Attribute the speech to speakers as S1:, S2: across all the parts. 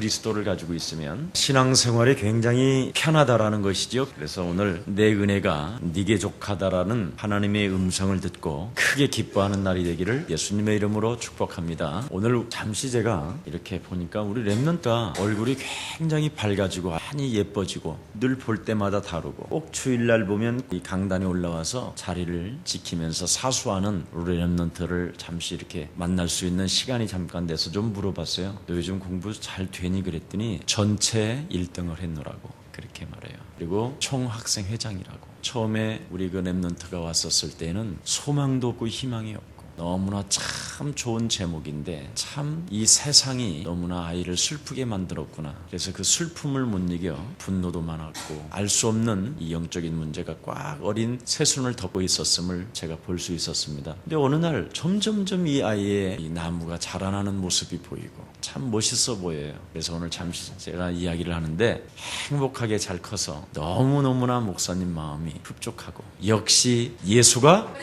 S1: 그리스도를 가지고 있으면 신앙생활이 굉장히 편하다라는 것이죠. 그래서 오늘 내 은혜가 네게 족하다라는 하나님의 음성을 듣고 크게 기뻐하는 날이 되기를 예수님의 이름으로 축복합니다. 오늘 잠시 제가 이렇게 보니까 우리 렘넌트가 얼굴이 굉장히 밝아지고 많이 예뻐지고 늘 볼 때마다 다르고 꼭 주일날 보면 이 강단에 올라와서 자리를 지키면서 사수하는 우리 렘넌트를 잠시 이렇게 만날 수 있는 시간이 잠깐 돼서 좀 물어봤어요. 너 요즘 공부 잘 되니? 그랬더니 전체 1등을 했노라고 그렇게 말해요. 그리고 총학생회장이라고. 처음에 우리 그 렘넌트가 왔었을 때는 소망도 없고 희망이 없고 너무나 참 좋은 제목인데 참 이 세상이 너무나 아이를 슬프게 만들었구나. 그래서 그 슬픔을 못 이겨 분노도 많았고 알 수 없는 이 영적인 문제가 꽉 어린 새순을 덮고 있었음을 제가 볼 수 있었습니다. 근데 어느 날 점점점 이 아이의 이 나무가 자라나는 모습이 보이고 참 멋있어 보여요. 그래서 오늘 잠시 제가 이야기를 하는데 행복하게 잘 커서 너무너무나 목사님 마음이 흡족하고 역시 예수가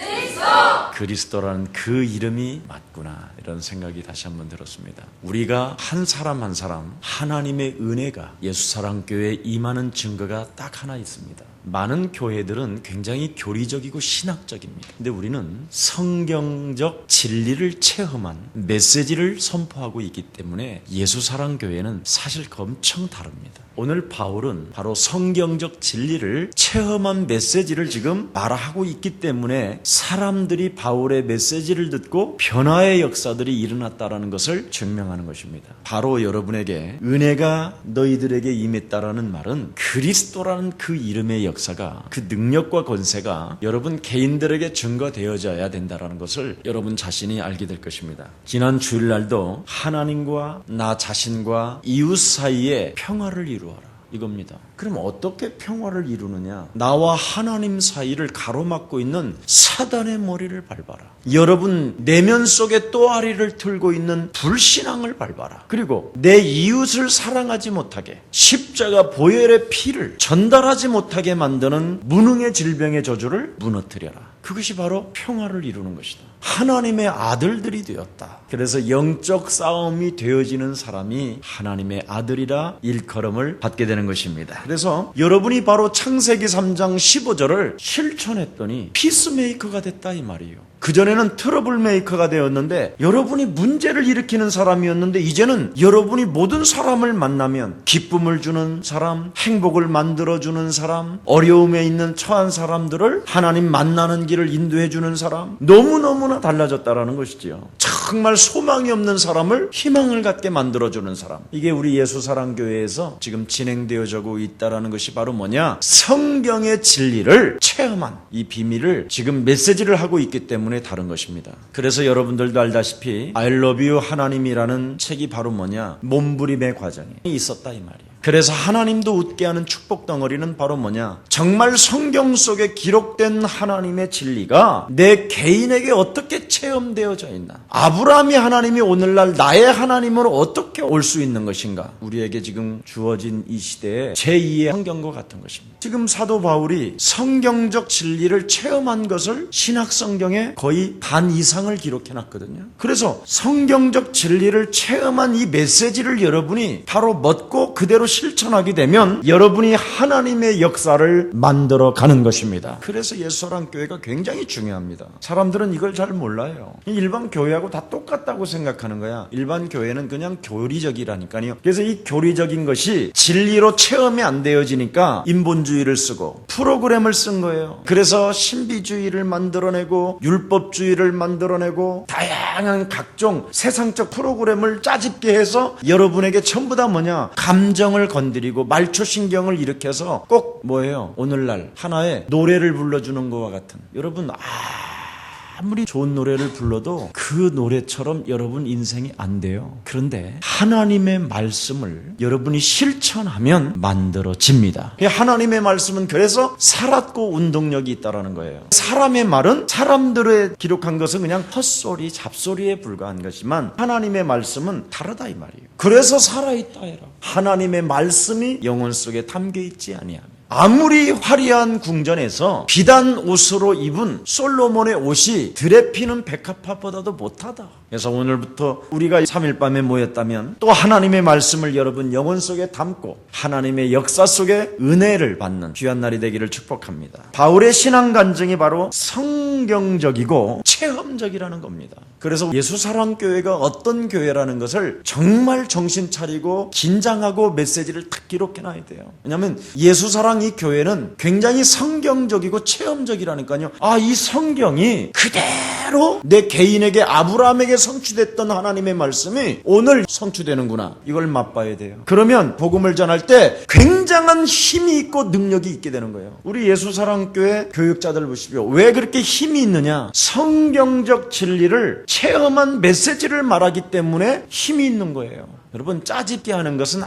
S1: 그리스도라는 그 이름이 맞구나 이런 생각이 다시 한번 들었습니다. 우리가 한 사람 한 사람 하나님의 은혜가 예수사랑교회에 임하는 증거가 딱 하나 있습니다. 많은 교회들은 굉장히 교리적이고 신학적입니다. 근데 우리는 성경적 진리를 체험한 메시지를 선포하고 있기 때문에 예수사랑교회는 사실 엄청 다릅니다. 오늘 바울은 바로 성경적 진리를 체험한 메시지를 지금 말하고 있기 때문에 사람들이 바울의 메시지를 듣고 변화의 역사들이 일어났다는 것을 증명하는 것입니다. 바로 여러분에게 은혜가 너희들에게 임했다라는 말은 그리스도라는 그 이름의 역사가 그 능력과 권세가 여러분 개인들에게 증거되어져야 된다는 것을 여러분 자신이 알게 될 것입니다. 지난 주일날도 하나님과 나 자신과 이웃 사이에 평화를 이루어라 이겁니다. 그럼 어떻게 평화를 이루느냐? 나와 하나님 사이를 가로막고 있는 사단의 머리를 밟아라. 여러분 내면 속에 또아리를 틀고 있는 불신앙을 밟아라. 그리고 내 이웃을 사랑하지 못하게 십자가 보혈의 피를 전달하지 못하게 만드는 무능의 질병의 저주를 무너뜨려라. 그것이 바로 평화를 이루는 것이다. 하나님의 아들들이 되었다. 그래서 영적 싸움이 되어지는 사람이 하나님의 아들이라 일컬음을 받게 되는 것입니다. 그래서 여러분이 바로 창세기 3장 15절을 실천했더니 피스메이커가 됐다 이 말이에요. 그전에는 트러블 메이커가 되었는데 여러분이 문제를 일으키는 사람이었는데 이제는 여러분이 모든 사람을 만나면 기쁨을 주는 사람, 행복을 만들어주는 사람, 어려움에 있는 처한 사람들을 하나님 만나는 길을 인도해주는 사람, 너무너무나 달라졌다라는 것이지요. 정말 소망이 없는 사람을 희망을 갖게 만들어주는 사람. 이게 우리 예수사랑교회에서 지금 진행되어지고 있다는 것이 바로 뭐냐? 성경의 진리를 체험한 이 비밀을 지금 메시지를 하고 있기 때문에 다른 것입니다. 그래서 여러분들도 알다시피 I love you 하나님이라는 책이 바로 뭐냐? 몸부림의 과정이 있었다 이 말이에요. 그래서 하나님도 웃게 하는 축복 덩어리는 바로 뭐냐? 정말 성경 속에 기록된 하나님의 진리가 내 개인에게 어떻게 체험되어져 있나? 아브라함이 하나님이 오늘날 나의 하나님으로 어떻게 올 수 있는 것인가? 우리에게 지금 주어진 이 시대에 제2의 성경과 같은 것입니다. 지금 사도 바울이 성경적 진리를 체험한 것을 신약 성경에 거의 반 이상을 기록해놨거든요. 그래서 성경적 진리를 체험한 이 메시지를 여러분이 바로 먹고 그대로 실천하게 되면 여러분이 하나님의 역사를 만들어 가는 것입니다. 그래서 예수사랑교회가 굉장히 중요합니다. 사람들은 이걸 잘 몰라요. 일반 교회하고 다 똑같다고 생각하는 거야. 일반 교회는 그냥 교리적이라니까요. 그래서 이 교리적인 것이 진리로 체험이 안 되어지니까 인본주의를 쓰고 프로그램을 쓴 거예요. 그래서 신비주의를 만들어내고 율법주의를 만들어내고 다양한 각종 세상적 프로그램을 짜집게 해서 여러분에게 전부 다 뭐냐? 감정을 건드리고 말초신경을 일으켜서 꼭 뭐예요? 오늘날 하나의 노래를 불러주는 것과 같은. 여러분 아무리 좋은 노래를 불러도 그 노래처럼 여러분 인생이 안 돼요. 그런데 하나님의 말씀을 여러분이 실천하면 만들어집니다. 하나님의 말씀은 그래서 살았고 운동력이 있다는 거예요. 사람의 말은 사람들의 기록한 것은 그냥 헛소리, 잡소리에 불과한 것이지만 하나님의 말씀은 다르다 이 말이에요. 그래서 살아있다 해라. 하나님의 말씀이 영혼 속에 담겨있지 아니하며 아무리 화려한 궁전에서 비단 옷으로 입은 솔로몬의 옷이 드레피는 백합화보다도 못하다. 그래서 오늘부터 우리가 3일 밤에 모였다면 또 하나님의 말씀을 여러분 영혼 속에 담고 하나님의 역사 속에 은혜를 받는 귀한 날이 되기를 축복합니다. 바울의 신앙 간증이 바로 성경적이고 체험적이라는 겁니다. 그래서 예수사랑교회가 어떤 교회라는 것을 정말 정신 차리고 긴장하고 메시지를 딱 기록해놔야 돼요. 왜냐하면 예수사랑 이 교회는 굉장히 성경적이고 체험적이라니까요. 이 성경이 그대로 내 개인에게 아브라함에게 성취됐던 하나님의 말씀이 오늘 성취되는구나. 이걸 맛봐야 돼요. 그러면 복음을 전할 때 굉장한 힘이 있고 능력이 있게 되는 거예요. 우리 예수사랑교회 교육자들 보십시오. 왜 그렇게 힘이 있느냐? 성경적 진리를 체험한 메시지를 말하기 때문에 힘이 있는 거예요. 여러분, 짜집게 하는 것은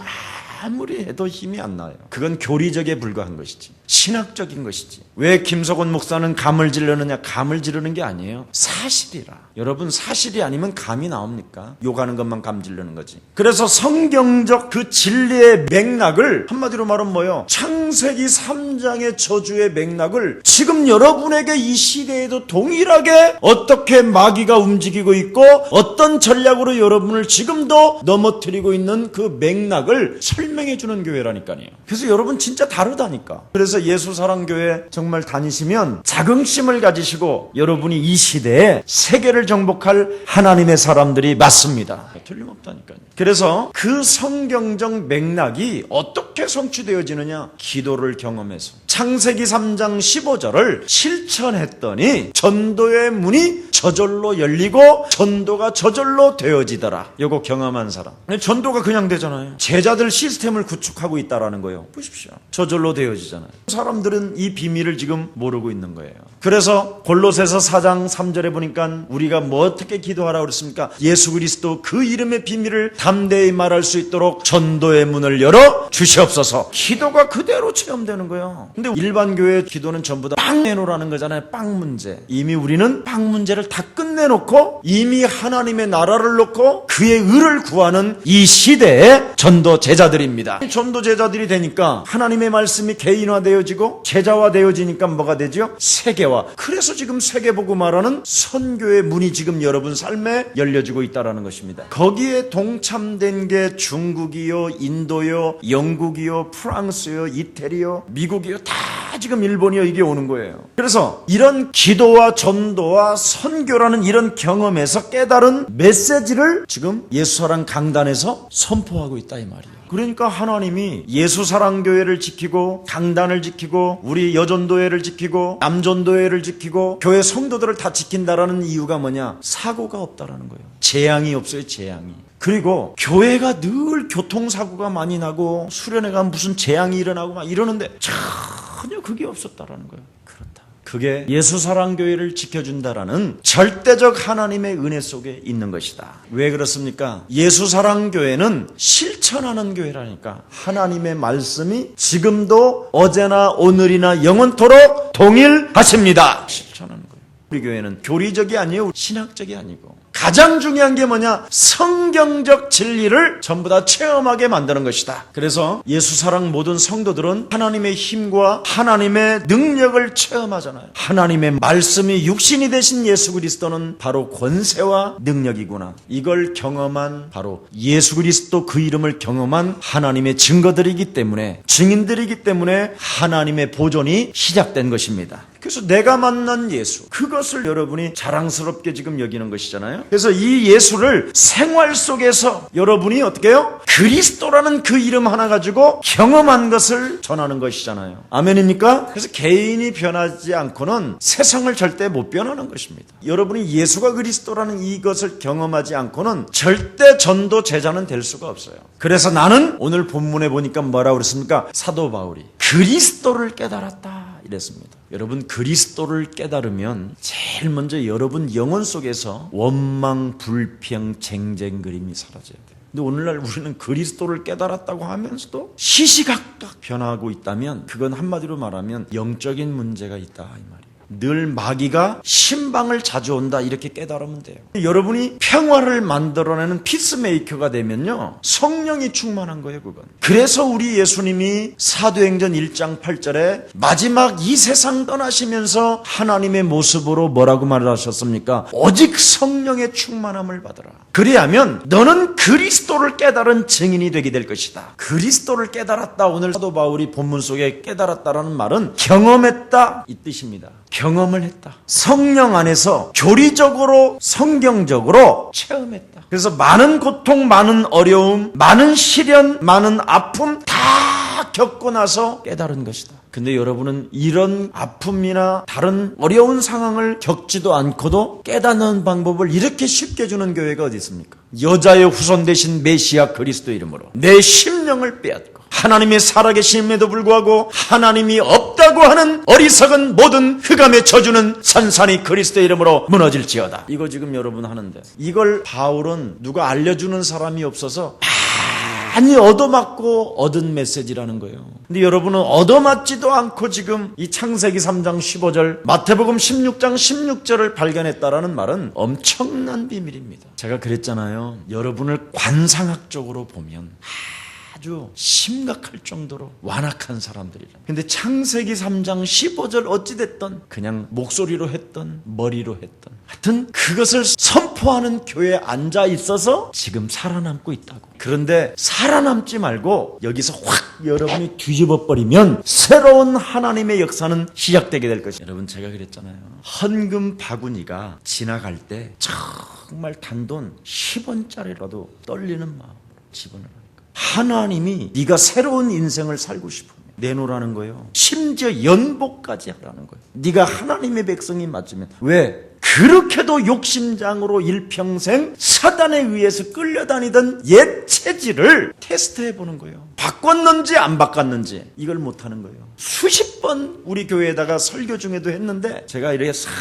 S1: 아무리 해도 힘이 안 나요. 그건 교리적에 불과한 것이지, 신학적인 것이지. 왜 김석원 목사는 감을 지르느냐? 감을 지르는 게 아니에요. 사실이라. 여러분, 사실이 아니면 감이 나옵니까? 욕하는 것만 감 지르는 거지. 그래서 성경적 그 진리의 맥락을, 한마디로 말하면 뭐예요? 창세기 3장의 저주의 맥락을 지금 여러분에게 이 시대에도 동일하게 어떻게 마귀가 움직이고 있고 어떤 전략으로 여러분을 지금도 넘어뜨리고 있는 그 맥락을 설명해 주는 교회라니까요. 그래서 여러분 진짜 다르다니까. 그래서 예수사랑교회 정말 다니시면 자긍심을 가지시고 여러분이 이 시대에 세계를 정복할 하나님의 사람들이 맞습니다. 틀림없다니까요. 그래서 그 성경적 맥락이 어떻게 성취되어지느냐? 기도를 경험해서. 창세기 3장 15절을 실천했더니 전도의 문이 저절로 열리고 전도가 저절로 되어지더라. 요거 경험한 사람. 전도가 그냥 되잖아요. 제자들 시스템을 구축하고 있다라는 거예요. 보십시오. 저절로 되어지잖아요. 사람들은 이 비밀을 지금 모르고 있는 거예요. 그래서 골로새서 4장 3절에 보니까 우리가 뭐 어떻게 기도하라고 그랬습니까? 예수 그리스도 그 이름의 비밀을 담대히 말할 수 있도록 전도의 문을 열어 주시옵소서. 기도가 그대로 체험되는 거예요. 근데 일반 교회 기도는 전부 다 빵 내놓으라는 거잖아요. 빵 문제. 이미 우리는 빵 문제를 다 끝내놓고 이미 하나님의 나라를 놓고 그의 의를 구하는 이 시대의 전도 제자들입니다. 전도 제자들이 되니까 하나님의 말씀이 개인화되어지고 제자화되어지니까 뭐가 되죠? 세계화. 그래서 지금 세계복음화라는 선교의 문이 지금 여러분 삶에 열려지고 있다는 것입니다. 거기에 동참된 게 중국이요, 인도요, 영국이요, 프랑스요, 이태리요, 미국이요, 다 지금 일본이요, 이게 오는 거예요. 그래서 이런 기도와 전도와 선교라는 이런 경험에서 깨달은 메시지를 지금 예수사랑 강단에서 선포하고 있다 이 말이에요. 그러니까 하나님이 예수사랑교회를 지키고 강단을 지키고 우리 여전도회를 지키고 남전도회를 지키고 교회 성도들을 다 지킨다라는 이유가 뭐냐? 사고가 없다라는 거예요. 재앙이 없어요. 재앙이. 그리고 교회가 늘 교통사고가 많이 나고 수련회 가면 무슨 재앙이 일어나고 막 이러는데 전혀 그게 없었다라는 거예요. 그렇다. 그게 예수사랑교회를 지켜준다라는 절대적 하나님의 은혜 속에 있는 것이다. 왜 그렇습니까? 예수사랑교회는 실천하는 교회라니까. 하나님의 말씀이 지금도 어제나 오늘이나 영원토록 동일하십니다. 실천하는 거예요. 우리 교회는 교리적이 아니에요. 신학적이 아니고. 가장 중요한 게 뭐냐? 성경적 진리를 전부 다 체험하게 만드는 것이다. 그래서 예수사랑 모든 성도들은 하나님의 힘과 하나님의 능력을 체험하잖아요. 하나님의 말씀이 육신이 되신 예수 그리스도는 바로 권세와 능력이구나. 이걸 경험한 바로 예수 그리스도 그 이름을 경험한 하나님의 증거들이기 때문에, 증인들이기 때문에 하나님의 보존이 시작된 것입니다. 그래서 내가 만난 예수, 그것을 여러분이 자랑스럽게 지금 여기는 것이잖아요. 그래서 이 예수를 생활 속에서 여러분이 어떻게 해요? 그리스도라는 그 이름 하나 가지고 경험한 것을 전하는 것이잖아요. 아멘입니까? 그래서 개인이 변하지 않고는 세상을 절대 못 변하는 것입니다. 여러분이 예수가 그리스도라는 이것을 경험하지 않고는 절대 전도 제자는 될 수가 없어요. 그래서 나는 오늘 본문에 보니까 뭐라고 그랬습니까? 사도 바울이 그리스도를 깨달았다 이랬습니다. 여러분, 그리스도를 깨달으면 제일 먼저 여러분 영혼 속에서 원망, 불평, 쟁쟁 그림이 사라져야 돼요. 근데 오늘날 우리는 그리스도를 깨달았다고 하면서도 시시각각 변하고 있다면 그건 한마디로 말하면 영적인 문제가 있다 이 말이에요. 늘 마귀가 신방을 자주 온다 이렇게 깨달으면 돼요. 여러분이 평화를 만들어내는 피스메이커가 되면요, 성령이 충만한 거예요. 그건. 그래서 우리 예수님이 사도행전 1장 8절에 마지막 이 세상 떠나시면서 하나님의 모습으로 뭐라고 말하셨습니까? 오직 성령의 충만함을 받으라. 그리하면 너는 그리스도를 깨달은 증인이 되게 될 것이다. 그리스도를 깨달았다. 오늘 사도 바울이 본문 속에 깨달았다라는 말은 경험했다 이 뜻입니다. 경험을 했다. 성령 안에서 교리적으로 성경적으로 체험했다. 그래서 많은 고통, 많은 어려움, 많은 시련, 많은 아픔 다 겪고 나서 깨달은 것이다. 근데 여러분은 이런 아픔이나 다른 어려운 상황을 겪지도 않고도 깨닫는 방법을 이렇게 쉽게 주는 교회가 어디 있습니까? 여자의 후손 되신 메시아 그리스도 이름으로 내 심령을 빼앗고 하나님의 살아계심에도 불구하고 하나님이 없다고 하는 어리석은 모든 흑암의 저주는 산산이 그리스도의 이름으로 무너질지어다. 이거 지금 여러분 하는데, 이걸 바울은 누가 알려주는 사람이 없어서 많이 얻어맞고 얻은 메시지라는 거예요. 근데 여러분은 얻어맞지도 않고 지금 이 창세기 3장 15절, 마태복음 16장 16절을 발견했다라는 말은 엄청난 비밀입니다. 제가 그랬잖아요. 여러분을 관상학적으로 보면 아주 심각할 정도로 완악한 사람들이라. 근데 창세기 3장 15절 어찌됐든 그냥 목소리로 했던 머리로 했던 하여튼 그것을 선포하는 교회에 앉아 있어서 지금 살아남고 있다고. 그런데 살아남지 말고 여기서 확 여러분이 뒤집어 버리면 새로운 하나님의 역사는 시작되게 될 것이에요. 여러분, 제가 그랬잖아요. 헌금 바구니가 지나갈 때 정말 단돈 10원짜리라도 떨리는 마음으로 집어넣어요. 하나님이 네가 새로운 인생을 살고 싶으면 내놓으라는 거예요. 심지어 연복까지 하라는 거예요. 네가 하나님의 백성이 맞으면. 왜? 그렇게도 욕심장으로 일평생 사단에 의해서 끌려다니던 옛 체질을 테스트해보는 거예요. 바꿨는지 안 바꿨는지 이걸 못하는 거예요. 수십 번 우리 교회에다가 설교 중에도 했는데 제가 이렇게 싹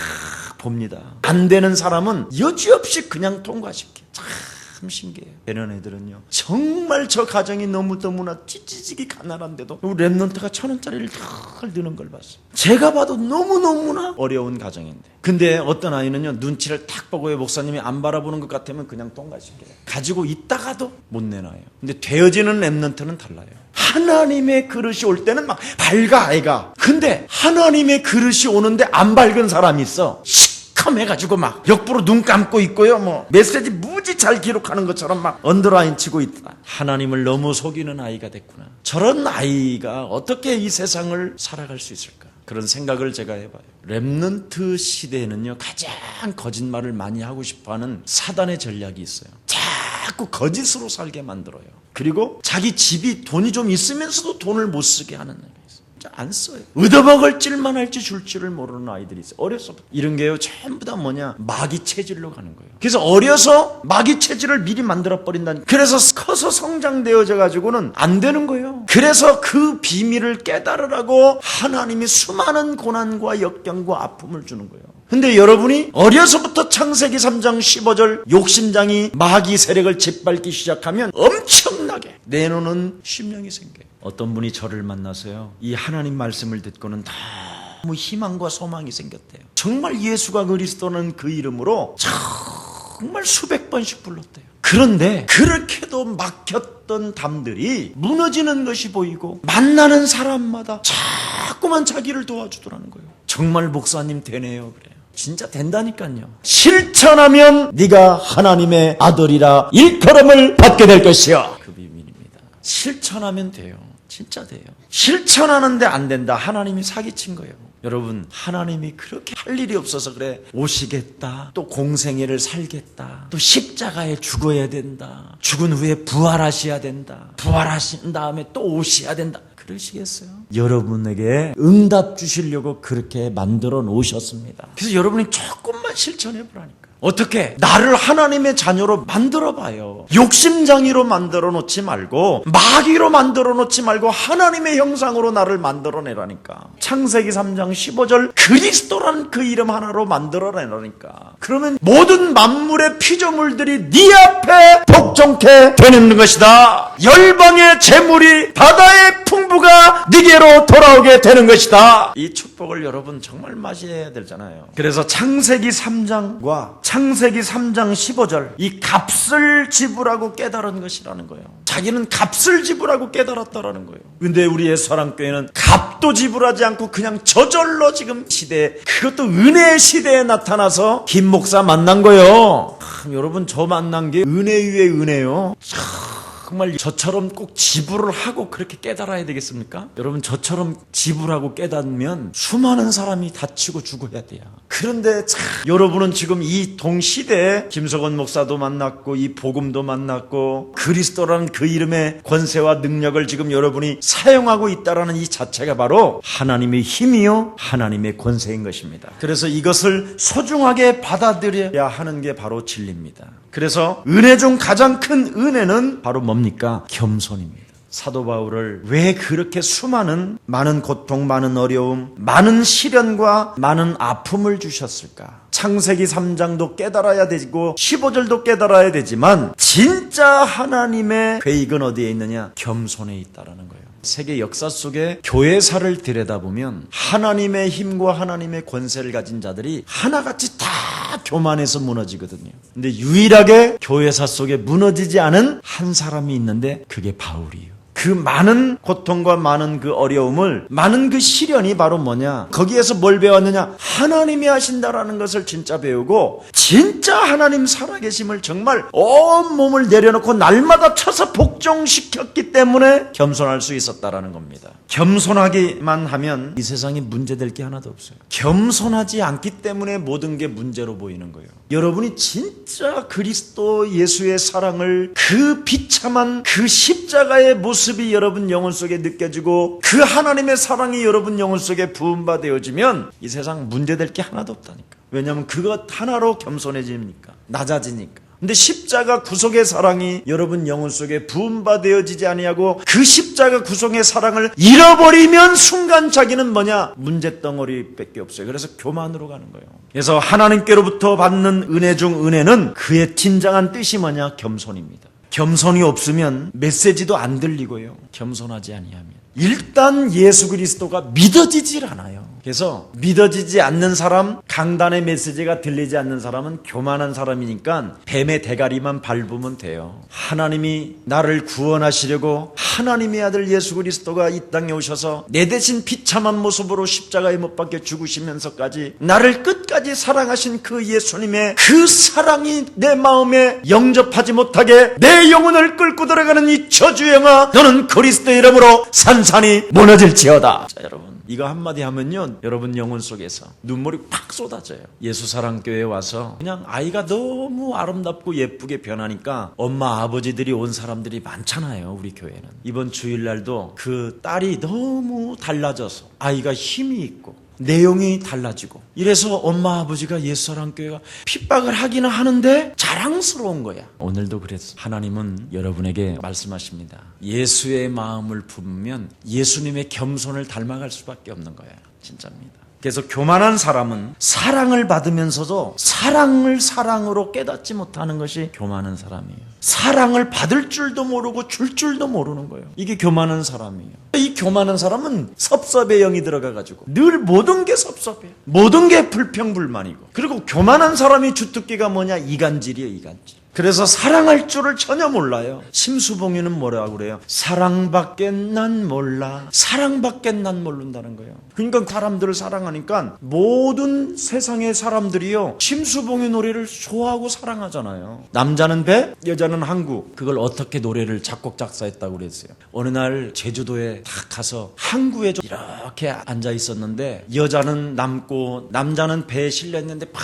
S1: 봅니다. 안 되는 사람은 여지없이 그냥 통과시켜요. 참 신기해요. 이런 애들은요, 정말 저 가정이 너무너무나 찌찌직이 가난한데도 우리 랩런트가 1,000원짜리를 탁 드는 걸 봤어요. 제가 봐도 너무너무나 어려운 가정인데, 근데 어떤 아이는요, 눈치를 탁 보고요, 목사님이 안 바라보는 것 같으면 그냥 통과시켜요. 가지고 있다가도 못 내놔요. 근데 되어지는 랩런트는 달라요. 하나님의 그릇이 올 때는 막 밝아 애가. 근데 하나님의 그릇이 오는데 안 밝은 사람이 있어. 해가지고 막 역부로 눈 감고 있고요, 뭐 메시지 무지 잘 기록하는 것처럼 막 언더라인 치고 있다. 하나님을 너무 속이는 아이가 됐구나. 저런 아이가 어떻게 이 세상을 살아갈 수 있을까? 그런 생각을 제가 해봐요. 랩넌트 시대에는요, 가장 거짓말을 많이 하고 싶어하는 사단의 전략이 있어요. 자꾸 거짓으로 살게 만들어요. 그리고 자기 집이 돈이 좀 있으면서도 돈을 못 쓰게 하는 거예요. 안 써요. 얻어먹을 줄만 할지 줄 줄을 모르는 아이들이 있어요. 어려서부터. 이런 게요, 전부 다 뭐냐, 마귀 체질로 가는 거예요. 그래서 어려서 마귀 체질을 미리 만들어 버린다니. 그래서 커서 성장되어져 가지고는 안 되는 거예요. 그래서 그 비밀을 깨달으라고 하나님이 수많은 고난과 역경과 아픔을 주는 거예요. 근데 여러분이 어려서부터 창세기 3장 15절 욕심장이 마귀 세력을 짓밟기 시작하면 엄청나게 내놓는 심령이 생겨요. 어떤 분이 저를 만나서요, 이 하나님 말씀을 듣고는 너무 희망과 소망이 생겼대요. 정말 예수가 그리스도는 그 이름으로 정말 수백 번씩 불렀대요. 그런데 그렇게도 막혔던 담들이 무너지는 것이 보이고 만나는 사람마다 자꾸만 자기를 도와주더라는 거예요. 정말 목사님 되네요. 그래요. 진짜 된다니까요. 실천하면 네가 하나님의 아들이라 일컬음을 받게 될 것이야. 그 비밀입니다. 실천하면 돼요. 진짜 돼요. 실천하는데 안 된다. 하나님이 사기친 거예요. 여러분, 하나님이 그렇게 할 일이 없어서 그래. 오시겠다. 또 공생애를 살겠다. 또 십자가에 죽어야 된다. 죽은 후에 부활하셔야 된다. 부활하신 다음에 또 오셔야 된다. 그러시겠어요? 여러분에게 응답 주시려고 그렇게 만들어 놓으셨습니다. 그래서 여러분이 조금만 실천해 보라니까. 어떻게? 나를 하나님의 자녀로 만들어 봐요. 욕심장이로 만들어 놓지 말고, 마귀로 만들어 놓지 말고 하나님의 형상으로 나를 만들어 내라니까. 창세기 3장 15절 그리스도란 그 이름 하나로 만들어 내라니까. 그러면 모든 만물의 피조물들이 네 앞에 복종케 되는 것이다. 열방의 재물이 바다의 풍부가 네게로 돌아오게 되는 것이다. 이 축복을 여러분 정말 맞이해야 되잖아요. 그래서 창세기 3장과 창세기 3장 15절 이 값을 지불하고 깨달은 것이라는 거예요. 자기는 값을 지불하고 깨달았다라는 거예요. 근데 우리 예수사랑교회는 값도 지불하지 않고 그냥 저절로 지금 시대에, 그것도 은혜의 시대에 나타나서 김 목사 만난 거예요. 여러분 저 만난 게 은혜 위에 은혜요. 정말 저처럼 꼭 지불을 하고 그렇게 깨달아야 되겠습니까? 여러분 저처럼 지불하고 깨닫으면 수많은 사람이 다치고 죽어야 돼요. 그런데 여러분은 지금 이 동시대에 김석원 목사도 만났고 이 복음도 만났고 그리스도라는 그 이름의 권세와 능력을 지금 여러분이 사용하고 있다는 이 자체가 바로 하나님의 힘이요 하나님의 권세인 것입니다. 그래서 이것을 소중하게 받아들여야 하는 게 바로 진리입니다. 그래서 은혜 중 가장 큰 은혜는 바로 뭡니까? 겸손입니다. 사도 바울을 왜 그렇게 많은 고통, 많은 어려움, 많은 시련과 많은 아픔을 주셨을까? 창세기 3장도 깨달아야 되고 15절도 깨달아야 되지만 진짜 하나님의 계획은 어디에 있느냐? 겸손에 있다라는 거예요. 세계 역사 속에 교회사를 들여다보면 하나님의 힘과 하나님의 권세를 가진 자들이 하나같이 다 교만해서 무너지거든요. 근데 유일하게 교회사 속에 무너지지 않은 한 사람이 있는데 그게 바울이에요. 그 많은 고통과 많은 그 어려움을, 많은 그 시련이 바로 뭐냐? 거기에서 뭘 배웠느냐? 하나님이 하신다라는 것을 진짜 배우고 진짜 하나님 살아계심을 정말 온 몸을 내려놓고 날마다 쳐서 복종시켰기 때문에 겸손할 수 있었다라는 겁니다. 겸손하기만 하면 이 세상에 문제될 게 하나도 없어요. 겸손하지 않기 때문에 모든 게 문제로 보이는 거예요. 여러분이 진짜 그리스도 예수의 사랑을, 그 비참한 그 십자가의 모습이 여러분 영혼 속에 느껴지고 그 하나님의 사랑이 여러분 영혼 속에 부음받아지면 이 세상 문제될 게 하나도 없다니까. 왜냐하면 그것 하나로 겸손해집니까? 낮아지니까. 근데 십자가 구속의 사랑이 여러분 영혼 속에 부음받아지지 아니하고 그 십자가 구속의 사랑을 잃어버리면 순간 자기는 뭐냐? 문제덩어리밖에 없어요. 그래서 교만으로 가는 거예요. 그래서 하나님께로부터 받는 은혜 중 은혜는 그의 진정한 뜻이 뭐냐? 겸손입니다. 겸손이 없으면 메시지도 안 들리고요. 겸손하지 아니하면 일단 예수 그리스도가 믿어지질 않아요. 그래서 믿어지지 않는 사람, 강단의 메시지가 들리지 않는 사람은 교만한 사람이니까 뱀의 대가리만 밟으면 돼요. 하나님이 나를 구원하시려고 하나님의 아들 예수 그리스도가 이 땅에 오셔서 내 대신 비참한 모습으로 십자가에 못 박혀 죽으시면서까지 나를 끝까지 사랑하신 그 예수님의 그 사랑이 내 마음에 영접하지 못하게 내 영혼을 끌고 들어가는 이 저주영아, 너는 그리스도의 이름으로 산산이 무너질지어다. 자, 여러분 이거 한마디 하면요 여러분 영혼 속에서 눈물이 팍 쏟아져요. 예수사랑교회에 와서 그냥 아이가 너무 아름답고 예쁘게 변하니까 엄마 아버지들이 온 사람들이 많잖아요. 우리 교회는 이번 주일날도 그 딸이 너무 달라져서 아이가 힘이 있고 내용이 달라지고 이래서 엄마 아버지가 예수사랑교회가 핍박을 하기는 하는데 자랑스러운 거야. 오늘도 그랬어. 하나님은 여러분에게 말씀하십니다. 예수의 마음을 품으면 예수님의 겸손을 닮아갈 수밖에 없는 거예요. 진짜입니다. 그래서 교만한 사람은 사랑을 받으면서도 사랑을 사랑으로 깨닫지 못하는 것이 교만한 사람이에요. 사랑을 받을 줄도 모르고 줄 줄도 모르는 거예요. 이게 교만한 사람이에요. 이 교만한 사람은 섭섭의 영이 들어가가지고 늘 모든 게 섭섭해요. 모든 게 불평불만이고, 그리고 교만한 사람이 주특기가 뭐냐? 이간질이에요. 이간질. 그래서 사랑할 줄을 전혀 몰라요. 심수봉이는 뭐라고 그래요? 사랑밖에 난 몰라. 사랑밖에 난 모른다는 거예요. 그러니까 사람들을 사랑하니까 모든 세상의 사람들이요 심수봉의 노래를 좋아하고 사랑하잖아요. 남자는 배, 여자는 항구. 그걸 어떻게 노래를 작곡 작사했다고 그랬어요. 어느 날 제주도에 딱 가서 항구에 이렇게 앉아 있었는데 여자는 남고 남자는 배에 실려 있는데 막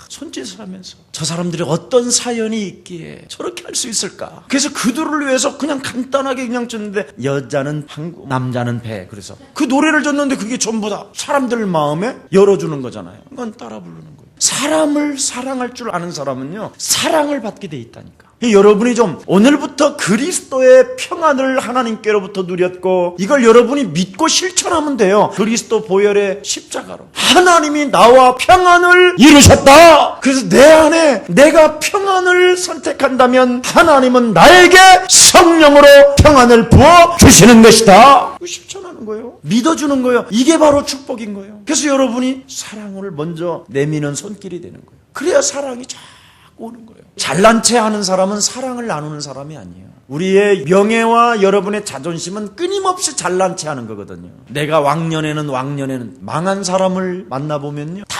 S1: 손짓을 하면서 저 사람들이 어떤 사연이 있기에 저렇게 할 수 있을까? 그래서 그들을 위해서 그냥 간단하게 그냥 줬는데 여자는 항구, 남자는 배. 그래서 그 노래를 줬는데 그게 전부 다 사람들 마음에 열어주는 거잖아요. 그건 따라 부르는 거예요. 사람을 사랑할 줄 아는 사람은요 사랑을 받게 돼 있다니까. 여러분이 좀 오늘부터 그리스도의 평안을 하나님께로부터 누렸고 이걸 여러분이 믿고 실천하면 돼요. 그리스도 보혈의 십자가로 하나님이 나와 평안을 이루셨다. 그래서 내 안에 내가 평안을 선택한다면 하나님은 나에게 성령으로 평안을 부어 주시는 것이다. 실천하는 거예요. 믿어주는 거예요. 이게 바로 축복인 거예요. 그래서 여러분이 사랑을 먼저 내미는 손길이 되는 거예요. 그래야 사랑이 자꾸 오는 거예요. 잘난 체 하는 사람은 사랑을 나누는 사람이 아니에요. 우리의 명예와 여러분의 자존심은 끊임없이 잘난 체 하는 거거든요. 내가 왕년에는 망한 사람을 만나보면요, 다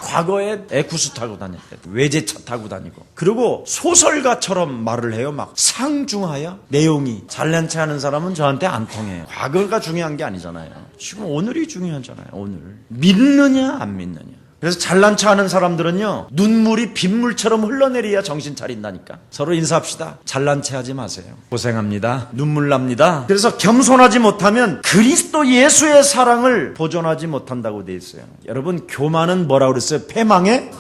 S1: 과거에 에쿠스 타고 다녔대. 외제차 타고 다니고. 그리고 소설가처럼 말을 해요. 막 상중하야 내용이. 잘난 체 하는 사람은 저한테 안 통해요. 과거가 중요한 게 아니잖아요. 지금 오늘이 중요하잖아요. 오늘. 믿느냐 안 믿느냐. 그래서 잘난 체 하는 사람들은요, 눈물이 빗물처럼 흘러내려야 정신 차린다니까. 서로 인사합시다. 잘난 체 하지 마세요. 고생합니다. 눈물 납니다. 그래서 겸손하지 못하면 그리스도 예수의 사랑을 보존하지 못한다고 돼 있어요. 여러분, 교만은 뭐라고 그랬어요? 패망의?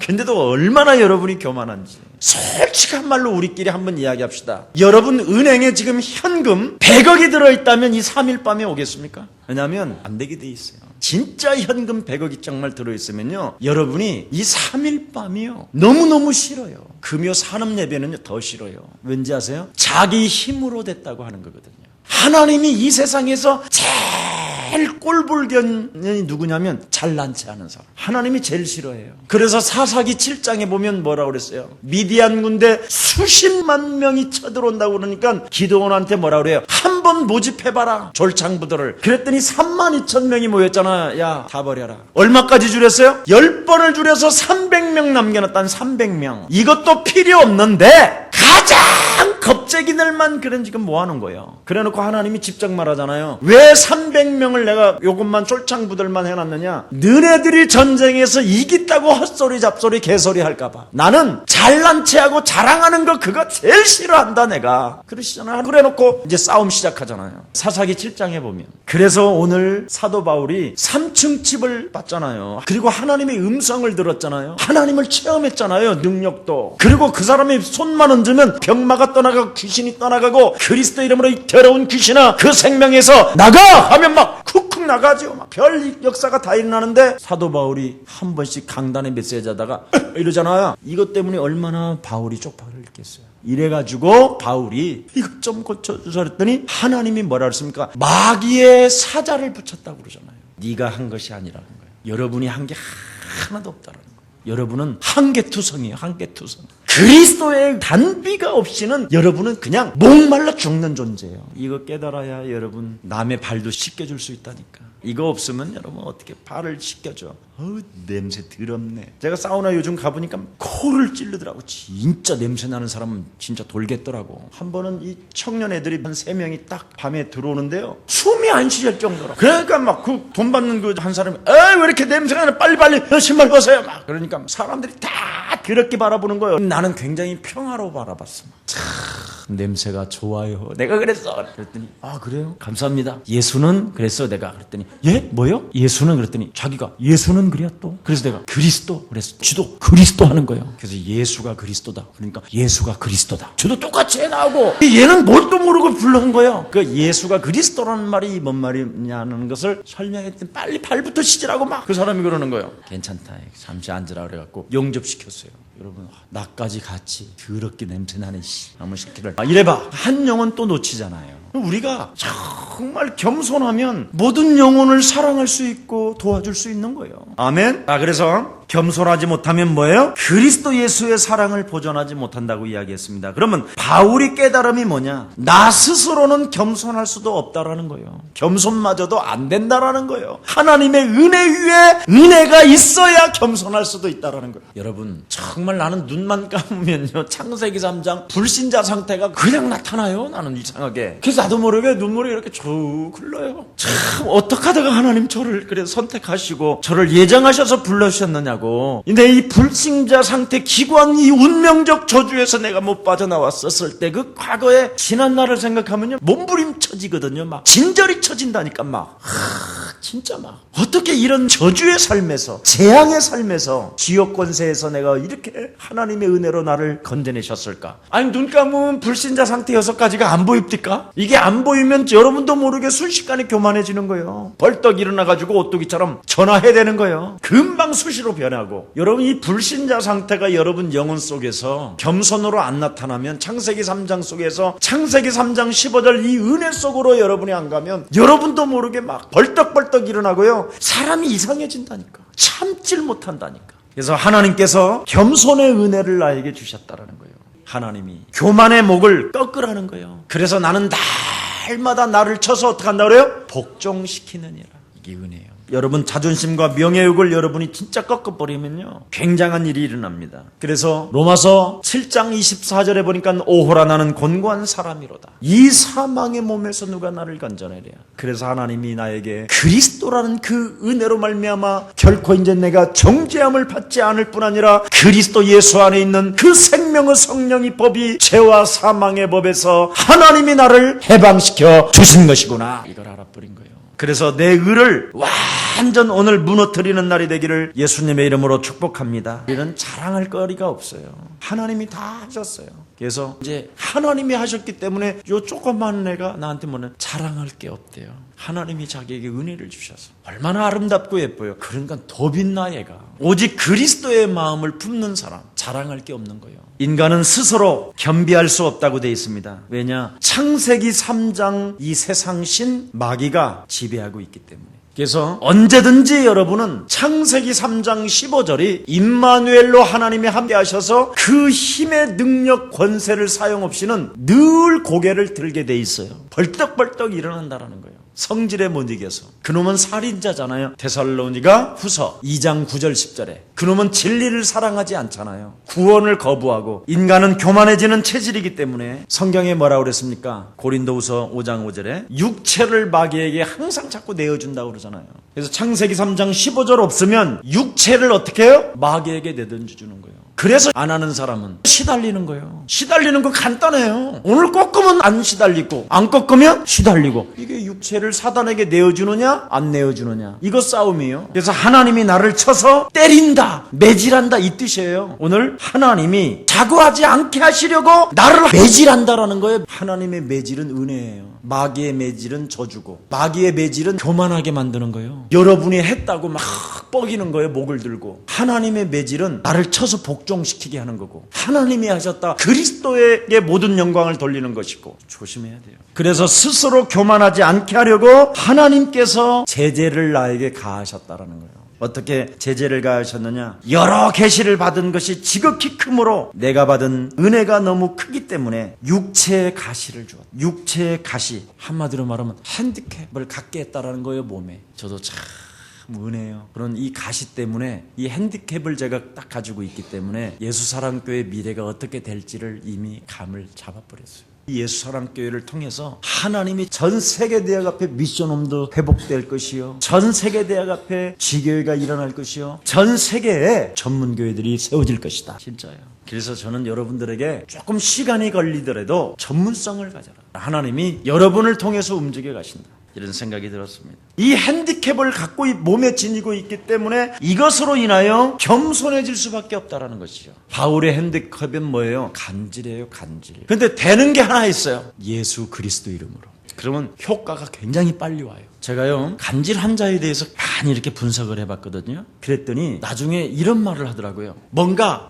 S1: 근데도 얼마나 여러분이 교만한지. 솔직한 말로 우리끼리 한번 이야기합시다. 여러분 은행에 지금 현금 100억이 들어있다면 이 3일 밤에 오겠습니까? 왜냐하면 안 되게 돼 있어요. 진짜 현금 100억이 정말 들어있으면요, 여러분이 이 3일 밤이요 너무너무 싫어요. 금요 산업 예배는요 더 싫어요. 왠지 아세요? 자기 힘으로 됐다고 하는 거거든요. 하나님이 이 세상에서 제일 꼴불견이 누구냐면 잘난 체 하는 사람. 하나님이 제일 싫어해요. 그래서 사사기 7장에 보면 뭐라고 그랬어요? 미디안 군대 수십만 명이 쳐들어온다고 그러니까 기드온한테 뭐라고 그래요? 한 번 모집해봐라, 졸창부들을. 그랬더니 32,000명이 모였잖아. 야, 다 버려라. 얼마까지 줄였어요? 10번을 줄여서 300명 남겨놨다는 300명. 이것도 필요 없는데 가장 겁쟁이들만 그런 지금 뭐하는 거예요? 그래놓고 하나님이 직접 말하잖아요. 왜 300명을 내가 요것만 쫄창부들만 해놨느냐? 너네들이 전쟁에서 이겼다고 헛소리 잡소리 개소리 할까봐. 나는 잘난 체하고 자랑하는 거 그거 제일 싫어한다 내가. 그러시잖아요. 그래놓고 이제 싸움 시작하잖아요. 사사기 7장에 보면. 그래서 오늘 사도 바울이 3층 집을 봤잖아요. 그리고 하나님의 음성을 들었잖아요. 하나님을 체험했잖아요. 능력도. 그리고 그 사람이 손만 얹으면 병마가 떠나가고 귀신이 떠나가고 그리스도 이름으로 이 더러운 귀신아 그 생명에서 나가 하면 막 쿡쿡 나가죠. 막 별 역사가 다 일어나는데 사도 바울이 한 번씩 강단에 메시지하다가 이러잖아요. 이것 때문에 얼마나 바울이 쪽팔을 했겠어요. 이래가지고 바울이 이것 좀 고쳐주자 그랬더니 하나님이 뭐라 그랬습니까? 마귀의 사자를 붙였다고 그러잖아요. 네가 한 것이 아니라는 거예요. 여러분이 한 게 하나도 없다라는 거예요. 여러분은 한계투성이에요. 한계투성. 그리스도의 단비가 없이는 여러분은 그냥 목말라 죽는 존재예요. 이거 깨달아야 여러분 남의 발도 씻겨줄 수 있다니까. 이거 없으면 여러분 어떻게 발을 씻겨줘. 냄새 더럽네. 제가 사우나 요즘 가보니까 코를 찌르더라고. 진짜 냄새 나는 사람은 진짜 돌겠더라고. 한 번은 이 청년 애들이 한 3명이 딱 밤에 들어오는데요, 숨이 안 쉬질 정도로. 그러니까 막 그 돈 받는 그 한 사람이 왜 이렇게 냄새가 나냐, 빨리빨리 신발 벗어요 막. 그러니까 사람들이 다 그렇게 바라보는 거예요. 나는 굉장히 평화로 바라봤어. 참 냄새가 좋아요. 내가 그랬어. 그랬더니 그래요? 감사합니다. 예수는 그랬어. 내가 그랬더니 예? 뭐요? 예수는 그랬더니 자기가 예수는 그래요 또. 그래서 내가 그리스도 그랬어. 주도 그리스도 하는 거예요. 그래서 예수가 그리스도다. 그러니까 예수가 그리스도다. 저도 똑같이 해 나오고 얘는 뭣도 모르고 부르는 거예요. 그 예수가 그리스도라는 말이 뭔 말이냐는 것을 설명했더니 빨리 발부터 씻으라고 막 그 사람이 그러는 거예요. 괜찮다. 잠시 앉으라 그래갖고 용접시켰어요. 여러분 나까지 같이 더럽게 냄새나는 한번 시키를 이래봐. 한 영혼 또 놓치잖아요. 우리가 정말 겸손하면 모든 영혼을 사랑할 수 있고 도와줄 수 있는 거예요. 아멘. 그래서 겸손하지 못하면 뭐예요? 그리스도 예수의 사랑을 보존하지 못한다고 이야기했습니다. 그러면 바울이 깨달음이 뭐냐? 나 스스로는 겸손할 수도 없다라는 거예요. 겸손마저도 안 된다라는 거예요. 하나님의 은혜 위에 은혜가 있어야 겸손할 수도 있다라는 거예요. 여러분 정말 나는 눈만 감으면요, 창세기 3장 불신자 상태가 그냥 나타나요. 나는 이상하게. 그래서 나도 모르게 눈물이 이렇게 쭉 흘러요. 참 어떡하다가 하나님 저를 그래 선택하시고 저를 예정하셔서 불러주셨느냐고. 근데 이 불신자 상태 기관 이 운명적 저주에서 내가 못 빠져나왔었을 때 그 과거의 지난 날을 생각하면요 몸부림쳐지거든요. 막 진절이 쳐진다니까 막 진짜 막 어떻게 이런 저주의 삶에서, 재앙의 삶에서, 지옥 권세에서 내가 이렇게 하나님의 은혜로 나를 건져내셨을까? 아니, 눈 감으면 불신자 상태 6가지가 안 보입니까? 이게 안 보이면 여러분도 모르게 순식간에 교만해지는 거예요. 벌떡 일어나가지고 오뚜기처럼 전화해야 되는 거예요. 금방 수시로 변하고. 여러분, 이 불신자 상태가 여러분 영혼 속에서 겸손으로 안 나타나면 창세기 3장 속에서 창세기 3장 15절 이 은혜 속으로 여러분이 안 가면 여러분도 모르게 막 벌떡벌떡 일어나고요. 사람이 이상해진다니까. 참질 못한다니까. 그래서 하나님께서 겸손의 은혜를 나에게 주셨다라는 거예요. 하나님이 교만의 목을 꺾으라는 거예요. 그래서 나는 날마다 나를 쳐서 어떻게 한다 그래요? 복종시키느니라. 이게 은혜예요. 여러분 자존심과 명예욕을 여러분이 진짜 꺾어버리면요 굉장한 일이 일어납니다. 그래서 로마서 7장 24절에 보니까 오호라 나는 곤고한 사람이로다. 이 사망의 몸에서 누가 나를 건져내랴. 그래서 하나님이 나에게 그리스도라는 그 은혜로 말미암아 결코 이제 내가 정죄함을 받지 않을 뿐 아니라 그리스도 예수 안에 있는 그 생명의 성령의 법이 죄와 사망의 법에서 하나님이 나를 해방시켜 주신 것이구나. 이걸 알아버린 거예요. 그래서 내 의를 완전 오늘 무너뜨리는 날이 되기를 예수님의 이름으로 축복합니다. 우리는 자랑할 거리가 없어요. 하나님이 다 하셨어요. 그래서 이제 하나님이 하셨기 때문에 요 조그만 애가 나한테 뭐는 자랑할 게 없대요. 하나님이 자기에게 은혜를 주셔서 얼마나 아름답고 예뻐요. 그러니까 더 빛나 얘가. 오직 그리스도의 마음을 품는 사람, 자랑할 게 없는 거예요. 인간은 스스로 겸비할 수 없다고 되어 있습니다. 왜냐? 창세기 3장 이 세상 신 마귀가 지배하고 있기 때문에. 그래서 언제든지 여러분은 창세기 3장 15절이 임마누엘로 하나님이 함께 하셔서 그 힘의 능력 권세를 사용 없이는 늘 고개를 들게 돼 있어요. 벌떡벌떡 일어난다라는 거예요. 성질에 못 이겨서. 그놈은 살인자잖아요. 데살로니가 후서 2장 9절 10절에 그놈은 진리를 사랑하지 않잖아요. 구원을 거부하고. 인간은 교만해지는 체질이기 때문에 성경에 뭐라고 그랬습니까? 고린도후서 5장 5절에 육체를 마귀에게 항상 자꾸 내어준다고 그러잖아요. 그래서 창세기 3장 15절 없으면 육체를 어떻게 해요? 마귀에게 내던져주는 거예요. 그래서 안 하는 사람은 시달리는 거예요. 시달리는 거 간단해요. 오늘 꺾으면 안 시달리고 안 꺾으면 시달리고. 이게 육체를 사단에게 내어주느냐 안 내어주느냐, 이거 싸움이에요. 그래서 하나님이 나를 쳐서 때린다, 매질한다 이 뜻이에요. 오늘 하나님이 자고하지 않게 하시려고 나를 매질한다라는 거예요. 하나님의 매질은 은혜예요. 마귀의 매질은 저주고 마귀의 매질은 교만하게 만드는 거예요. 여러분이 했다고 막 뻐기는 거예요. 목을 들고. 하나님의 매질은 나를 쳐서 복종시키게 하는 거고 하나님이 하셨다 그리스도에게 모든 영광을 돌리는 것이고 조심해야 돼요. 그래서 스스로 교만하지 않게 하려고 하나님께서 제재를 나에게 가하셨다라는 거예요. 어떻게 제재를 가하셨느냐? 여러 계시를 받은 것이 지극히 크므로 내가 받은 은혜가 너무 크기 때문에 육체의 가시를 주었다. 육체의 가시, 한마디로 말하면 핸디캡을 갖게 했다라는 거예요. 몸에. 저도 참 은혜예요. 그런 이 가시 때문에 이 핸디캡을 제가 딱 가지고 있기 때문에 예수사랑교회 미래가 어떻게 될지를 이미 감을 잡아버렸어요. 예수사랑교회를 통해서 하나님이 전 세계대학 앞에 미션홈도 회복될 것이요, 전 세계대학 앞에 지교회가 일어날 것이요, 전 세계에 전문교회들이 세워질 것이다. 진짜예요. 그래서 저는 여러분들에게 조금 시간이 걸리더라도 전문성을 가져라. 하나님이 여러분을 통해서 움직여 가신다. 이런 생각이 들었습니다. 이 핸디캡을 갖고 몸에 지니고 있기 때문에 이것으로 인하여 겸손해질 수밖에 없다라는 것이죠. 바울의 핸디캡은 뭐예요? 간질이에요, 간질. 그런데 되는 게 하나 있어요. 예수 그리스도 이름으로. 그러면 효과가 굉장히 빨리 와요. 제가요, 간질 환자에 대해서 많이 이렇게 분석을 해봤거든요. 그랬더니 나중에 이런 말을 하더라고요. 뭔가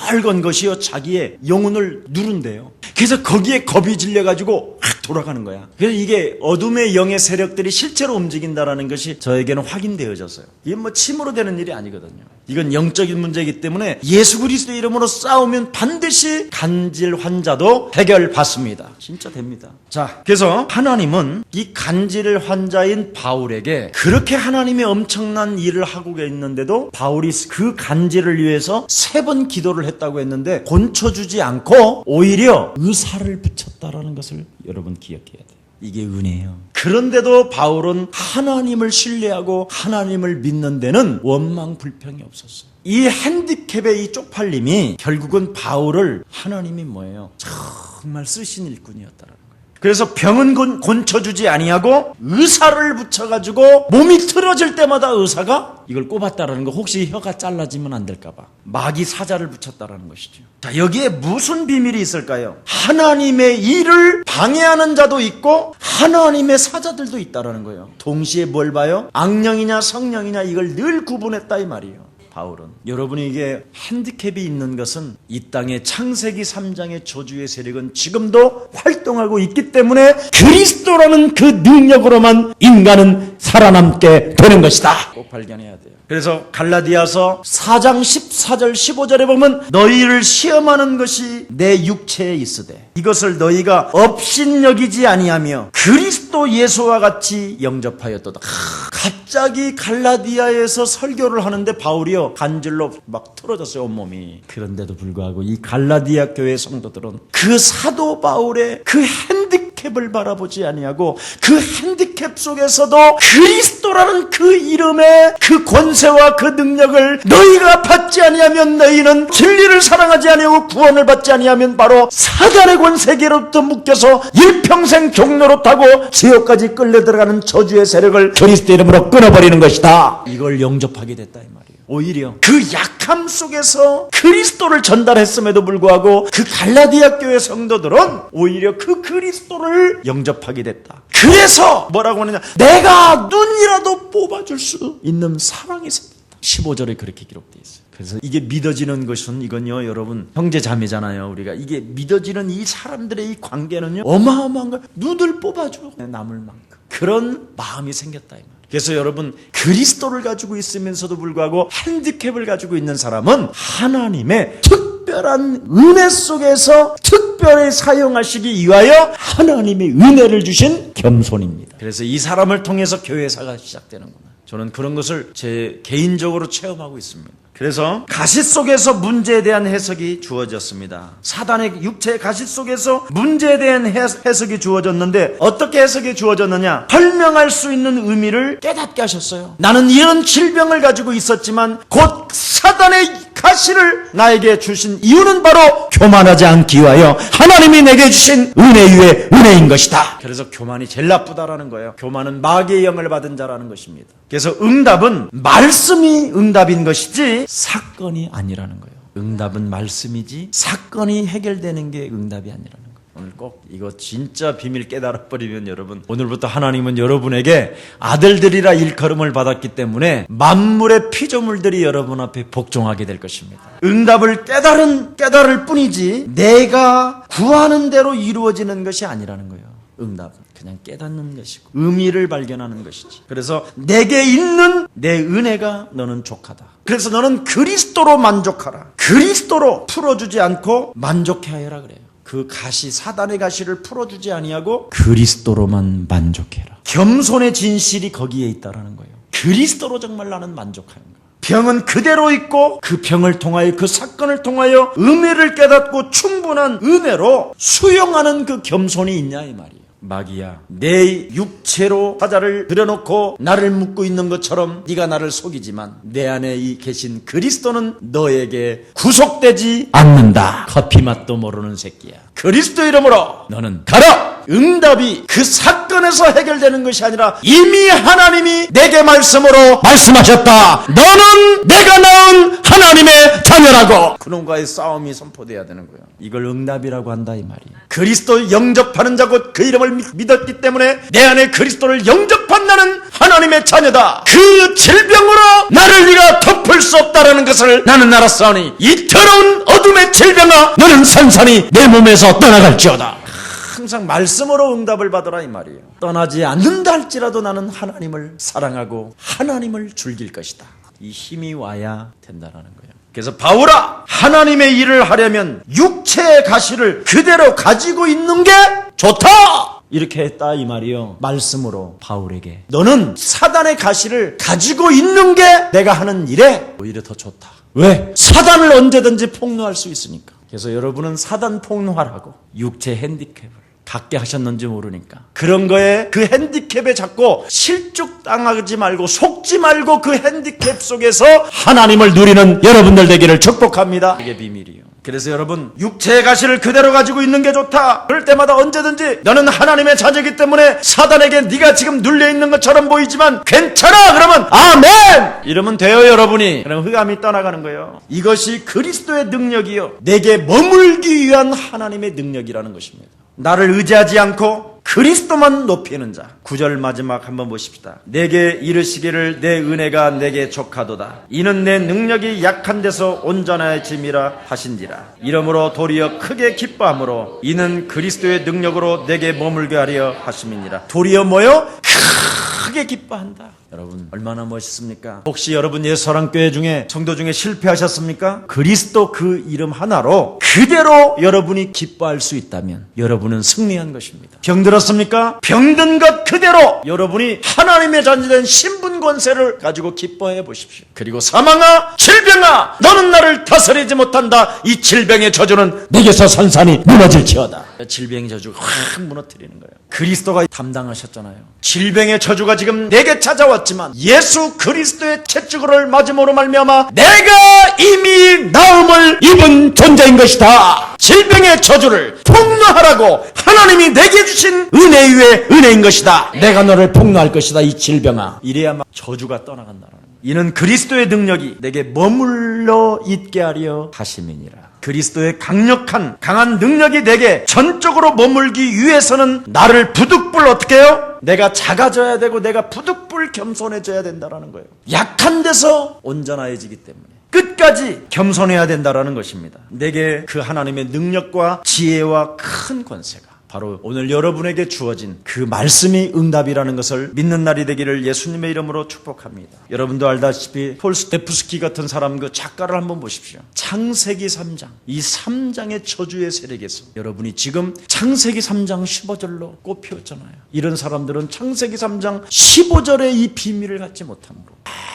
S1: 벌건 것이요 자기의 영혼을 누른대요. 그래서 거기에 겁이 질려가지고 확 돌아가는 거야. 그래서 이게 어둠의 영의 세력들이 실제로 움직인다라는 것이 저에게는 확인되어졌어요. 이게 뭐 침으로 되는 일이 아니거든요. 이건 영적인 문제이기 때문에 예수 그리스도 이름으로 싸우면 반드시 간질 환자도 해결받습니다. 진짜 됩니다. 자, 그래서 하나님은 이 간질 환자인 바울에게 그렇게 하나님의 엄청난 일을 하고 있는데도 바울이 그 간질을 위해서 3번 기도를 했다고 했는데 곤쳐주지 않고 오히려 의사를 붙였다라는 것을 여러분 기억해야 돼요. 이게 은혜예요. 그런데도 바울은 하나님을 신뢰하고 하나님을 믿는 데는 원망 불평이 없었어요. 이 핸디캡의 이 쪽팔림이 결국은 바울을 하나님이 뭐예요? 정말 쓰신 일꾼이었다라는 거예요. 그래서 병은 곤쳐주지 아니하고 의사를 붙여가지고 몸이 틀어질 때마다 의사가 이걸 꼽았다라는 거, 혹시 혀가 잘라지면 안 될까봐 마귀 사자를 붙였다라는 것이죠. 자, 여기에 무슨 비밀이 있을까요? 하나님의 일을 방해하는 자도 있고 하나님의 사자들도 있다라는 거예요. 동시에 뭘 봐요? 악령이냐 성령이냐 이걸 늘 구분했다 이 말이에요. 바울은 여러분이 이게 핸디캡이 있는 것은 이 땅의 창세기 3장의 저주의 세력은 지금도 활동하고 있기 때문에 그리스도라는 그 능력으로만 인간은 살아남게 되는 것이다. 꼭 발견해야 돼요. 그래서 갈라디아서 4장 14절 15절에 보면 너희를 시험하는 것이 내 육체에 있으되 이것을 너희가 업신여기지 아니하며 그리스도 예수와 같이 영접하였도다. 갑자기 갈라디아에서 설교를 하는데 바울이요 간질로 막 틀어졌어요, 온몸이. 그런데도 불구하고 이 갈라디아 교회 성도들은 그 사도 바울의 그 핸디캡을 바라보지 아니하고 그 핸디캡 속에서도 그리스도라는 그 이름의 그 권세와 그 능력을 너희가 받지 아니하면 너희는 진리를 사랑하지 아니하고 구원을 받지 아니하면 바로 사단의 권세계로부터 묶여서 일평생 종로로 타고 지옥까지 끌려 들어가는 저주의 세력을 그리스도 이름으로 끊어버리는 것이다. 이걸 영접하게 됐다 이 말이에요. 오히려 그 약함 속에서 그리스도를 전달했음에도 불구하고 그 갈라디아 교회 성도들은 오히려 그 그리스도를 영접하게 됐다. 그래서 뭐라고 하느냐, 내가 눈이라도 뽑아줄 수 있는 사랑이 생겼다. 15절에 그렇게 기록되어 있어요. 그래서 이게 믿어지는 것은 이건요, 여러분 형제 자매잖아요. 우리가 이게 믿어지는 이 사람들의 이 관계는요 어마어마한 걸 눈을 뽑아줘 남을 만큼 그런 마음이 생겼다 이 말. 그래서 여러분 그리스도를 가지고 있으면서도 불구하고 핸디캡을 가지고 있는 사람은 하나님의 특별한 은혜 속에서 특별히 사용하시기 위하여 하나님의 은혜를 주신 겸손입니다. 그래서 이 사람을 통해서 교회사가 시작되는구나. 저는 그런 것을 제 개인적으로 체험하고 있습니다. 그래서 가시 속에서 문제에 대한 해석이 주어졌습니다. 사단의 육체의 가시 속에서 문제에 대한 해석이 주어졌는데 어떻게 해석이 주어졌느냐, 설명할 수 있는 의미를 깨닫게 하셨어요. 나는 이런 질병을 가지고 있었지만 곧 사단의 가시를 나에게 주신 이유는 바로 교만하지 않기 위하여 하나님이 내게 주신 은혜 위에 은혜인 것이다. 그래서 교만이 제일 나쁘다라는 거예요. 교만은 마귀의 영을 받은 자라는 것입니다. 그래서 응답은 말씀이 응답인 것이지 사건이 아니라는 거예요. 응답은 말씀이지 사건이 해결되는 게 응답이 아니라는 거예요. 오늘 꼭 이거 진짜 비밀 깨달아버리면 여러분, 오늘부터 하나님은 여러분에게 아들들이라 일컬음을 받았기 때문에 만물의 피조물들이 여러분 앞에 복종하게 될 것입니다. 응답을 깨달을 뿐이지 내가 구하는 대로 이루어지는 것이 아니라는 거예요. 응답은 그냥 깨닫는 것이고 의미를 발견하는 것이지. 그래서 내게 있는 내 은혜가 너는 족하다. 그래서 너는 그리스도로 만족하라. 그리스도로 풀어주지 않고 만족해하여라 그래요. 그 가시, 사단의 가시를 풀어주지 아니하고 그리스도로만 만족해라. 겸손의 진실이 거기에 있다라는 거예요. 그리스도로 정말 나는 만족하는 거예요. 병은 그대로 있고 그 병을 통하여 그 사건을 통하여 은혜를 깨닫고 충분한 은혜로 수용하는 그 겸손이 있냐 이 말이에요. 마귀야, 내 육체로 사자를 들여놓고 나를 묶고 있는 것처럼 네가 나를 속이지만 내 안에 계신 그리스도는 너에게 구속되지 않는다. 커피 맛도 모르는 새끼야. 그리스도 이름으로 너는 가라. 응답이 그 사건에서 해결되는 것이 아니라 이미 하나님이 내게 말씀으로 말씀하셨다. 너는 내가 낳은 하나님의 자녀라고. 그놈과의 싸움이 선포돼야 되는 거예요. 이걸 응답이라고 한다 이 말이에요. 그리스도를 영접하는 자고 그 이름을 믿었기 때문에 내 안에 그리스도를 영접한 나는 하나님의 자녀다. 그 질병으로 나를 네가 덮을 수 없다라는 것을 나는 알았사오니 이 더러운 어둠의 질병아, 너는 산산이 내 몸에서 떠나갈지어다. 항상 말씀으로 응답을 받으라 이 말이에요. 떠나지 않는다 할지라도 나는 하나님을 사랑하고 하나님을 즐길 것이다. 이 힘이 와야 된다라는 거예요. 그래서 바울아, 하나님의 일을 하려면 육체의 가시를 그대로 가지고 있는 게 좋다. 이렇게 했다 이 말이요. 말씀으로 바울에게 너는 사단의 가시를 가지고 있는 게 내가 하는 일에 오히려 더 좋다. 왜? 사단을 언제든지 폭로할 수 있으니까. 그래서 여러분은 사단 폭로하라고 육체 핸디캡을 갖게 하셨는지 모르니까 그런 거에 그 핸디캡에 자꾸 실족당하지 말고 속지 말고 그 핸디캡 속에서 하나님을 누리는 여러분들 되기를 축복합니다. 이게 비밀이에요. 그래서 여러분, 육체의 가시를 그대로 가지고 있는 게 좋다. 그럴 때마다 언제든지 너는 하나님의 자녀이기 때문에 사단에게 네가 지금 눌려있는 것처럼 보이지만 괜찮아. 그러면 아멘! 이러면 돼요, 여러분이. 그럼 흑암이 떠나가는 거예요. 이것이 그리스도의 능력이요, 내게 머물기 위한 하나님의 능력이라는 것입니다. 나를 의지하지 않고 그리스도만 높이는 자. 9절 마지막 한번 보십시다. 내게 이르시기를 내 은혜가 내게 족하도다. 이는 내 능력이 약한 데서 온전해짐이라 하신지라. 이러므로 도리어 크게 기뻐함으로 이는 그리스도의 능력으로 내게 머물게 하려 하심이니라. 도리어 뭐요? 크게 기뻐한다. 여러분, 얼마나 멋있습니까? 혹시 여러분 예수사랑교회 중에 성도 중에 실패하셨습니까? 그리스도 그 이름 하나로 그대로 여러분이 기뻐할 수 있다면 여러분은 승리한 것입니다. 병들었습니까? 병든 것 그대로 여러분이 하나님의 자녀된 신분 권세를 가지고 기뻐해 보십시오. 그리고 사망아, 질병아, 너는 나를 다스리지 못한다. 이 질병의 저주는 내게서 산산이 무너질지어다. 질병의 저주가 확 무너뜨리는 거예요. 그리스도가 담당하셨잖아요. 질병의 저주가 지금 내게 찾아왔지만 예수 그리스도의 채찍을 맞음으로 말미암아 내가 이미 나음을 입은 존재인 것이다. 질병의 저주를 폭로하라고 하나님이 내게 주신 은혜 위에 은혜인 것이다. 내가 너를 폭로할 것이다. 이 질병아. 이래야만 저주가 떠나간다는 거예요. 이는 그리스도의 능력이 내게 머물러 있게 하려 하심이니라. 그리스도의 강한 능력이 내게 전적으로 머물기 위해서는 나를 부득불 어떻게 해요? 내가 작아져야 되고 내가 부득불 겸손해져야 된다는 거예요. 약한 데서 온전해지기 때문에 끝까지 겸손해야 된다는 것입니다. 내게 그 하나님의 능력과 지혜와 큰 권세가 바로 오늘 여러분에게 주어진 그 말씀이 응답이라는 것을 믿는 날이 되기를 예수님의 이름으로 축복합니다. 여러분도 알다시피 톨스토옙스키 같은 사람 그 작가를 한번 보십시오. 창세기 3장, 이 3장의 저주의 세력에서 여러분이 지금 창세기 3장 15절로 꼽혔잖아요. 이런 사람들은 창세기 3장 15절의 이 비밀을 갖지 못함으로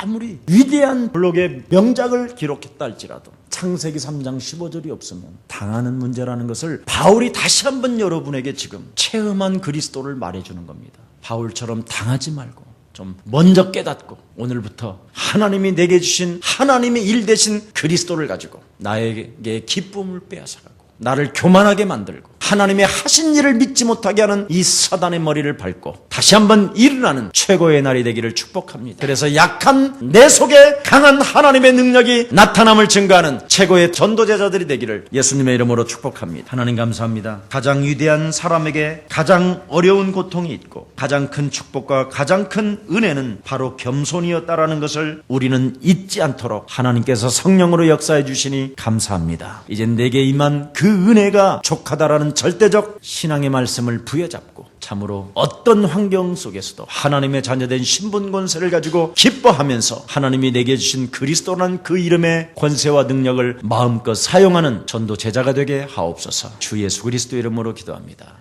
S1: 아무리 위대한 블록의 명작을 기록했다 할지라도 창세기 3장 15절이 없으면 당하는 문제라는 것을 바울이 다시 한번 여러분에게 지금 체험한 그리스도를 말해주는 겁니다. 바울처럼 당하지 말고 좀 먼저 깨닫고 오늘부터 하나님이 내게 주신 하나님의 일 대신 그리스도를 가지고 나에게 기쁨을 빼앗아가고 나를 교만하게 만들고 하나님의 하신 일을 믿지 못하게 하는 이 사단의 머리를 밟고 다시 한번 일어나는 최고의 날이 되기를 축복합니다. 그래서 약한 내 속에 강한 하나님의 능력이 나타남을 증거하는 최고의 전도제자들이 되기를 예수님의 이름으로 축복합니다. 하나님 감사합니다. 가장 위대한 사람에게 가장 어려운 고통이 있고 가장 큰 축복과 가장 큰 은혜는 바로 겸손이었다라는 것을 우리는 잊지 않도록 하나님께서 성령으로 역사해 주시니 감사합니다. 이제 내게 임한 그 은혜가 족하다라는 절대적 신앙의 말씀을 부여잡고 참으로 어떤 환경 속에서도 하나님의 자녀된 신분 권세를 가지고 기뻐하면서 하나님이 내게 주신 그리스도라는 그 이름의 권세와 능력을 마음껏 사용하는 전도 제자가 되게 하옵소서. 주 예수 그리스도 이름으로 기도합니다.